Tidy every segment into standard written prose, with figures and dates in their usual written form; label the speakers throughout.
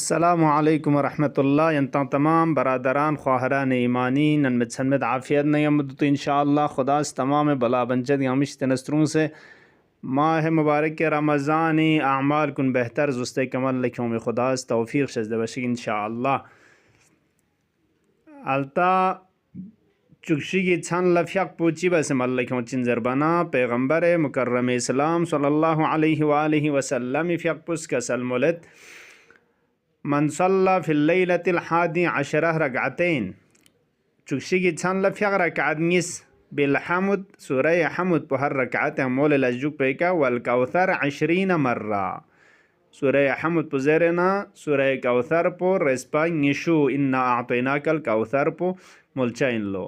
Speaker 1: अस्सलामुअलैकुम वरहमतुल्लाह। यंता तमाम बरदरान ख्वाहरान ईमानी नन सनमत आफ़ियत नहीं तो इंशाअल्लाह खुदास तमाम बला बंचत यामिश तनस्त्रों से माह मुबारक के रमज़ानी आमाल कुन बेहतर जुस्त कमल लिखों में खुदास तौफीक शजद बशी इंशाअल्लाह अलता चुकशी की छान लफ्यक पूछी बस मल्लिकों चिंजर बना पैगम्बर मुकर्रम इस्लाम सल्लल्लाहु अलैहि वसल्लम फ़यक पुस का सलमुलत मन सल्ला फिल लैलतिल हादी अशरह रकअतैन चुकशी की छान लफ्यक रकअत निस बिलहमुद सूरह हमुद पर हर रकअत मोल लजुक पे का वल कौसर 20 मर्रा सूरह हमुद पुज़ेरना सूरह कौसर पर रेस्पा निशु इन्ना आतैनाकल कौसर पर मुलचा इन लो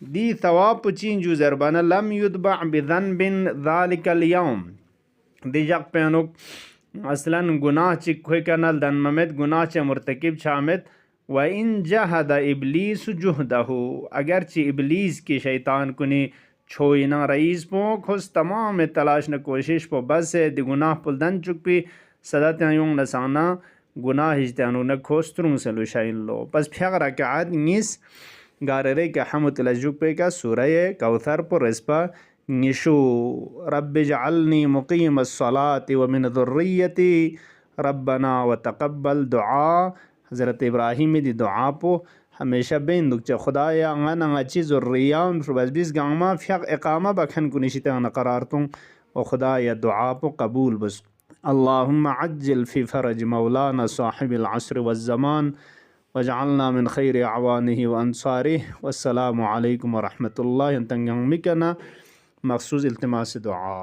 Speaker 1: दी सवाब पुचीन जू ज़रबाना लम युदबा बिज़नबिन ज़ालिकल यौम दी जग पेनुक असलन गुनाह चिक्वे कनल दन ममेद गुनाह च मुर्तकिब छामिद व इन जहद इबलीस जुहदहु अगरचे इबलीस की शैतान कुनी छोइना रईस पो खुस तमाम तलाश न कोशिश पो बस दि गुनाह पुलदन चुक पी सदत यूं नसाना गुनाह हिजतानु न खोस्तरुं से लुशाइन लो पस फ्याग रकात निस गारे के हमत लजुक पे का सूरह कौसर पर रिस्पा निशु रब्बि जअलनी मुक़ीमस्सलाति व मिन ज़ुर्रियती रब्बना व तक़ब्बल दुआ हज़रत इब्राहिम दी दुआ पो हमेशा बेन दुख खुदाया अंगन अच्छी ज़ुर्रिया बस बिस गामा फ़्यक इकामा बखन कुनिशिता न करारतुं व खुदाया दुआ पो कबूल बस अल्लाहुम्मा अज्जिल फ़ी फ़रज मौलाना साहिबिल अस्र वज़्ज़मान वजअलना मिन खैरि अवानिहि व अंसारिहि वस्सलामु अलैकुम व रहमतुल्लाहि तंगमिकना मखसूस इल्तिमास दुआ।